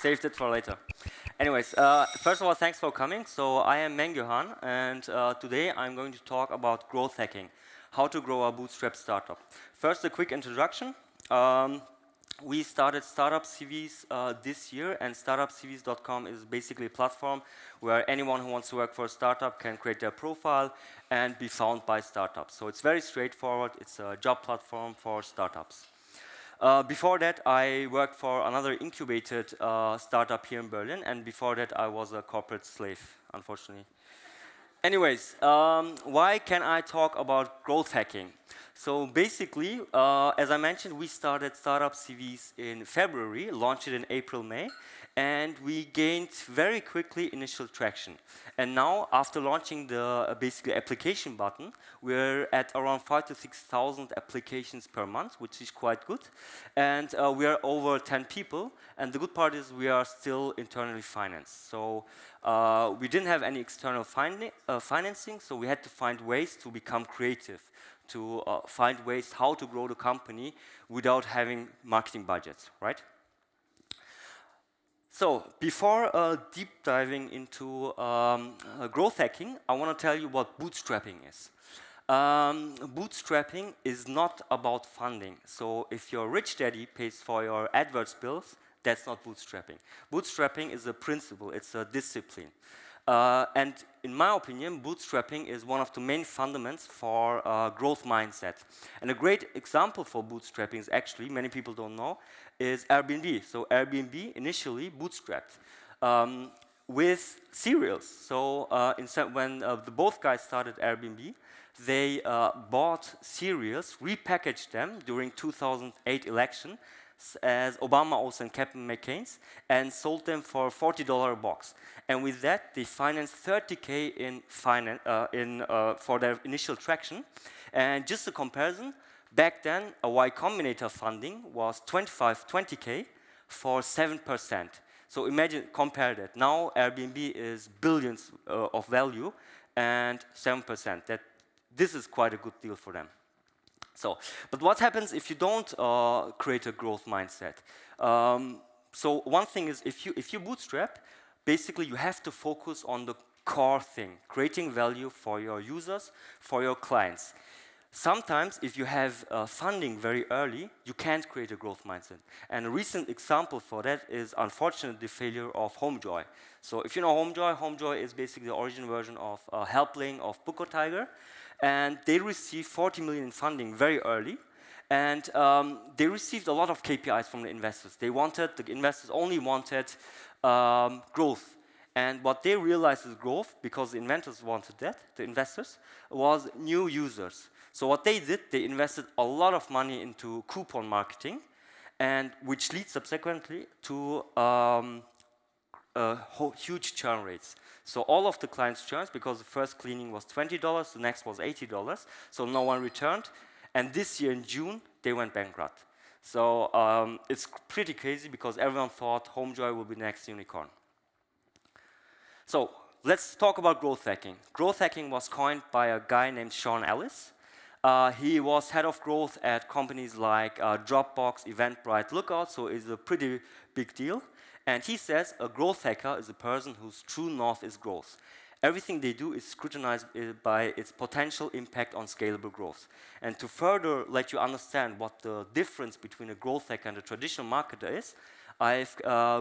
Saved it for later. Anyways, first of all, thanks for coming. So I am Mengühan, and today I'm going to talk about growth hacking, how to grow a bootstrap startup. First, a quick introduction. We started StartupCVs this year, and StartupCVs.com is basically a platform where anyone who wants to work for a startup can create their profile and be found by startups. So it's very straightforward. It's a job platform for startups. Before that, I worked for another incubated startup here in Berlin, and before that, I was a corporate slave, unfortunately. Anyways, why can I talk about growth hacking? So basically, as I mentioned, we started StartupCVs in February, launched it in April, May, and we gained very quickly initial traction. And now, after launching the basically application button, we're at around 5,000 to 6,000 applications per month, which is quite good. And we are over 10 people. And the good part is we are still internally financed. So we didn't have any external financing, so we had to find ways to become creative, to find ways how to grow the company without having marketing budgets, right? So before deep diving into growth hacking, I want to tell you what bootstrapping is. Bootstrapping is not about funding. So if your rich daddy pays for your AdWords bills, that's not bootstrapping. Bootstrapping is a principle, it's a discipline. And in my opinion, bootstrapping is one of the main fundamentals for growth mindset. And a great example for bootstrapping is actually, many people don't know, is Airbnb. So Airbnb initially bootstrapped with cereals. So when the both guys started Airbnb, they bought cereals, repackaged them during 2008 election as Obama oaths and Captain McCain's, and sold them for $40 a box. And with that, they financed 30K for their initial traction. And just a comparison, back then, a Y Combinator funding was 20K for 7%. So imagine, compare that. Now, Airbnb is billions of value and 7%. This is quite a good deal for them. So, but what happens if you don't create a growth mindset? So one thing is, if you bootstrap, basically you have to focus on the core thing, creating value for your users, for your clients. Sometimes, if you have funding very early, you can't create a growth mindset. And a recent example for that is, unfortunately, the failure of HomeJoy. So if you know HomeJoy is basically the origin version of Helpling of Tiger. And they received 40 million in funding very early. And they received a lot of KPIs from the investors. The investors only wanted growth. And what they realized is growth, because the inventors wanted that, the investors, was new users. So what they did, they invested a lot of money into coupon marketing, and which leads subsequently to huge churn rates. So all of the clients churned because the first cleaning was $20, the next was $80, so no one returned. And this year in June, they went bankrupt. So it's pretty crazy because everyone thought HomeJoy will be the next unicorn. So let's talk about growth hacking. Growth hacking was coined by a guy named Sean Ellis. He was head of growth at companies like Dropbox, Eventbrite, Lookout, so it's a pretty big deal. And he says a growth hacker is a person whose true north is growth. Everything they do is scrutinized by its potential impact on scalable growth. And to further let you understand what the difference between a growth hacker and a traditional marketer is, I've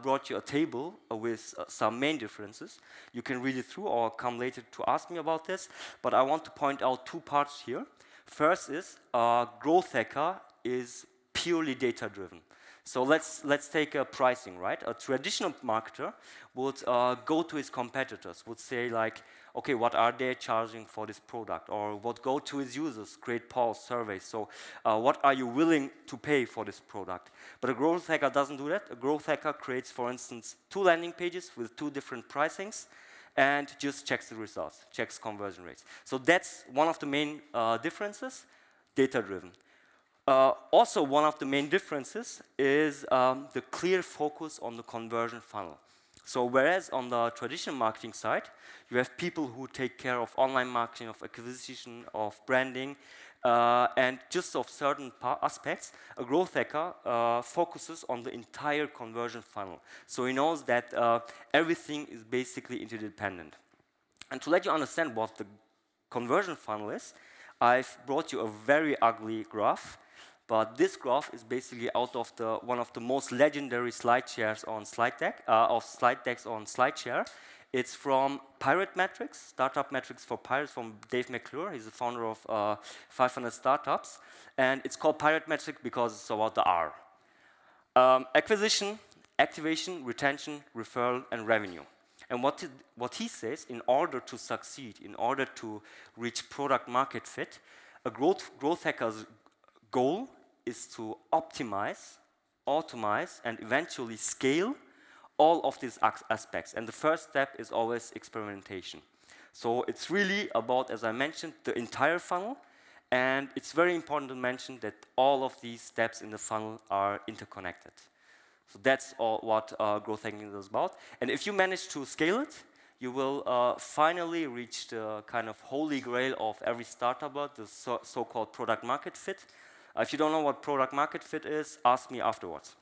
brought you a table with some main differences. You can read it through or come later to ask me about this, but I want to point out two parts here. First is growth hacker is purely data-driven. So let's take pricing, right? A traditional marketer would go to his competitors, would say like, okay, what are they charging for this product? Or would go to his users, create polls, surveys. So what are you willing to pay for this product? But a growth hacker doesn't do that. A growth hacker creates, for instance, 2 landing pages with 2 different pricings and just checks the results, checks conversion rates. So that's one of the main differences, data-driven. Also, one of the main differences is the clear focus on the conversion funnel. So whereas on the traditional marketing side, you have people who take care of online marketing, of acquisition, of branding, And just of certain aspects, a growth hacker focuses on the entire conversion funnel. So he knows that everything is basically interdependent. And to let you understand what the conversion funnel is, I've brought you a very ugly graph. But this graph is basically out of one of the most legendary slide shares on slide deck, slide decks on SlideShare. It's from Pirate Metrics, Startup Metrics for Pirates, from Dave McClure. He's the founder of 500 Startups. And it's called Pirate Metrics because it's about the R. Acquisition, activation, retention, referral, and revenue. And what he says, in order to succeed, in order to reach product market fit, a growth hacker's goal is to optimize, automate, and eventually scale all of these aspects. And the first step is always experimentation. So it's really about, as I mentioned, the entire funnel. And it's very important to mention that all of these steps in the funnel are interconnected. So that's all what growth hacking is about. And if you manage to scale it, you will finally reach the kind of holy grail of every startup, the so-called product market fit. If you don't know what product market fit is, ask me afterwards.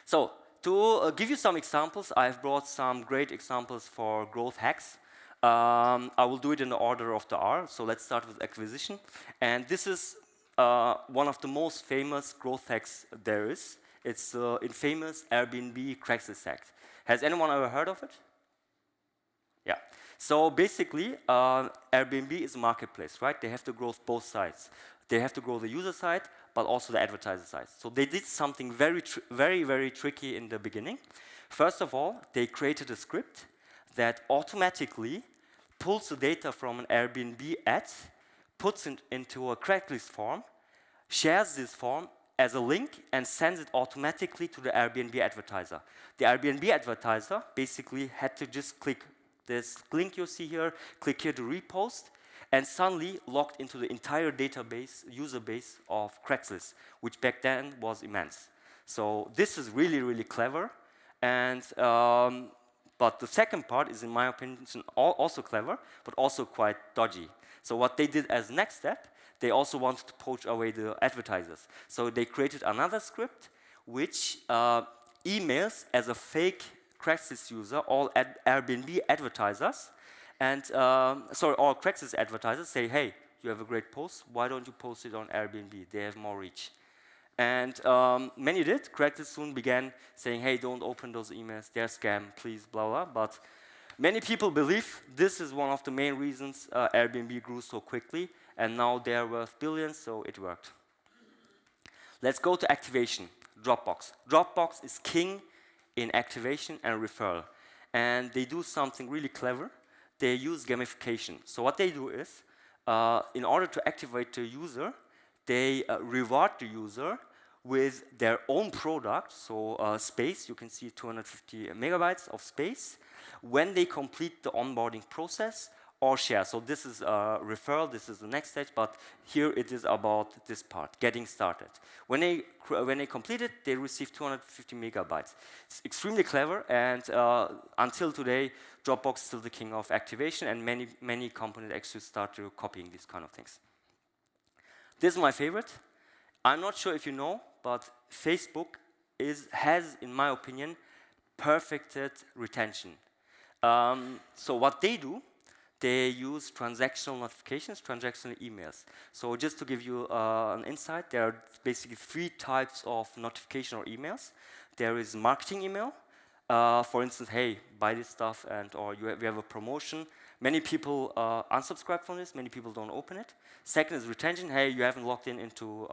So to give you some examples, I've brought some great examples for growth hacks. I will do it in the order of the R. So let's start with acquisition. And this is one of the most famous growth hacks there is. It's the infamous Airbnb Craigslist hack. Has anyone ever heard of it? Yeah. So basically, Airbnb is a marketplace, right? They have to grow both sides. They have to grow the user side, but also the advertiser side. So they did something very, very tricky in the beginning. First of all, they created a script that automatically pulls the data from an Airbnb ad, puts it into a Craigslist form, shares this form as a link, and sends it automatically to the Airbnb advertiser. The Airbnb advertiser basically had to just click this link you see here, click here to repost, and suddenly logged into the entire database, user base of Craigslist, which back then was immense. So this is really, really clever. And but the second part is, in my opinion, also clever, but also quite dodgy. So what they did as next step, they also wanted to poach away the advertisers. So they created another script which emails as a fake Craigslist user all Airbnb advertisers. And all Craigslist advertisers say, hey, you have a great post, why don't you post it on Airbnb? They have more reach. And many did. Craigslist soon began saying, hey, don't open those emails, they're scam, please, blah, blah. But many people believe this is one of the main reasons Airbnb grew so quickly, and now they're worth billions, so it worked. Let's go to activation, Dropbox. Dropbox is king in activation and referral. And they do something really clever. They use gamification. So what they do is, in order to activate the user, they reward the user with their own product, so space. You can see 250 megabytes of space when they complete the onboarding process or share. So this is a referral, this is the next stage, but here it is about this part, getting started. When they complete it, they receive 250 megabytes. It's extremely clever, and until today, Dropbox is still the king of activation, and many companies actually start to copying these kind of things. This is my favorite. I'm not sure if you know, but Facebook has, in my opinion, perfected retention. So what they do, they use transactional notifications, transactional emails. So just to give you an insight, there are basically 3 types of notification or emails. There is marketing email. For instance, hey, buy this stuff, or we have a promotion. Many people unsubscribe from this, many people don't open it. Second is retention. Hey, you haven't logged into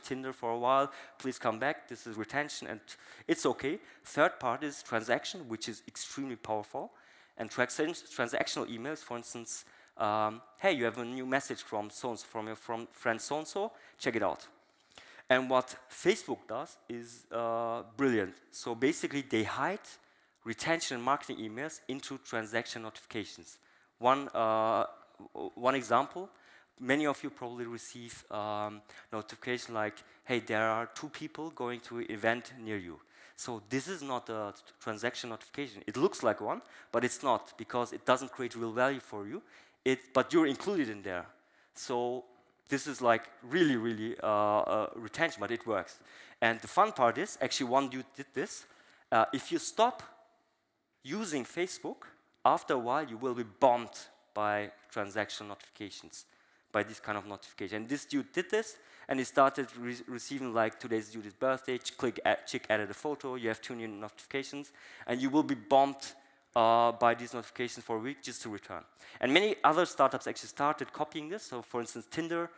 Tinder for a while, please come back. This is retention, and it's okay. Third part is transaction, which is extremely powerful. And transactional emails, for instance, hey, you have a new message from so-and-so, from your friend so-and-so, check it out. And what Facebook does is brilliant. So basically, they hide retention and marketing emails into transaction notifications. One example, many of you probably receive notification like, hey, there are 2 people going to an event near you. So this is not a transaction notification. It looks like one, but it's not, because it doesn't create real value for you. But you're included in there. So This is like really, really retention, but it works. And the fun part is, actually one dude did this. If you stop using Facebook, after a while you will be bombed by transaction notifications, by this kind of notification. And this dude did this, and he started receiving like, today's dude's birthday, chick added a photo, you have 2 new notifications, and you will be bombed by these notifications for a week just to return. And many other startups actually started copying this. So for instance, Tinder,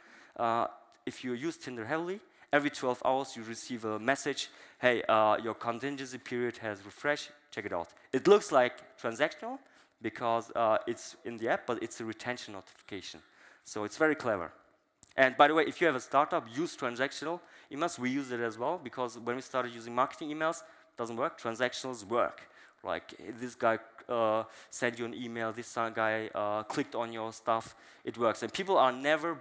if you use Tinder heavily, every 12 hours you receive a message, hey, your contingency period has refreshed, check it out. It looks like transactional because it's in the app, but it's a retention notification. So it's very clever. And by the way, if you have a startup, use transactional emails. We use it as well because when we started using marketing emails, it doesn't work. Transactionals work. Like this guy sent you an email, this guy clicked on your stuff, it works. And people are never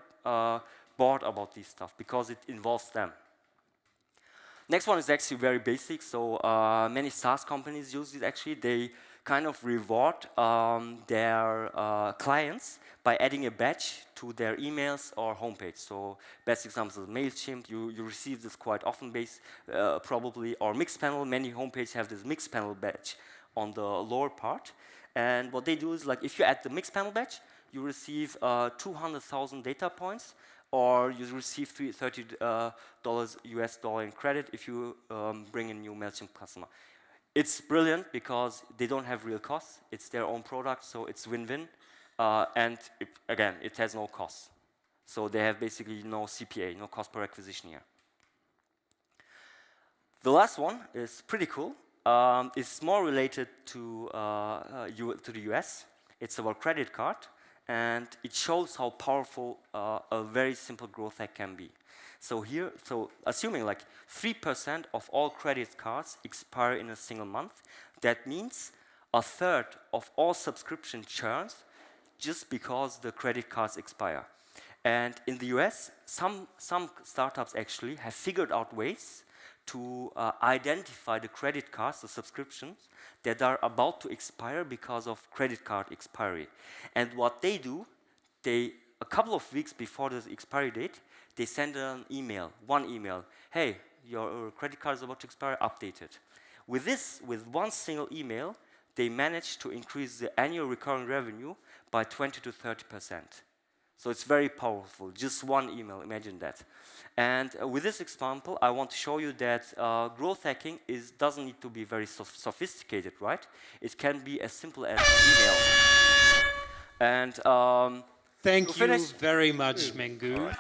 bored about this stuff because it involves them. Next one is actually very basic. So many SaaS companies use it actually. They kind of reward their clients by adding a badge to their emails or homepage. So best example is MailChimp. You receive this quite often probably, or Mixpanel. Many homepages have this Mixpanel badge on the lower part. And what they do is, like, if you add the Mixpanel badge, you receive 200,000 data points, or you receive $30 US dollar in credit if you bring a new MailChimp customer. It's brilliant because they don't have real costs. It's their own product, so it's win-win. And again, it has no costs. So they have basically no CPA, no cost per acquisition here. The last one is pretty cool. It's more related to the US. It's about credit card, and it shows how powerful a very simple growth hack can be. So here, assuming like 3% of all credit cards expire in a single month, that means a third of all subscription churns just because the credit cards expire. And in the US, some startups actually have figured out ways to identify the credit cards, the subscriptions, that are about to expire because of credit card expiry. And what they do, a couple of weeks before the expiry date, they send an email, one email, hey, your credit card is about to expire, update it. With one single email, they managed to increase the annual recurring revenue by 20 to 30%. So it's very powerful, just one email, imagine that. And with this example, I want to show you that growth hacking doesn't need to be very sophisticated, right? It can be as simple as an email. And thank you very much, Mengühan.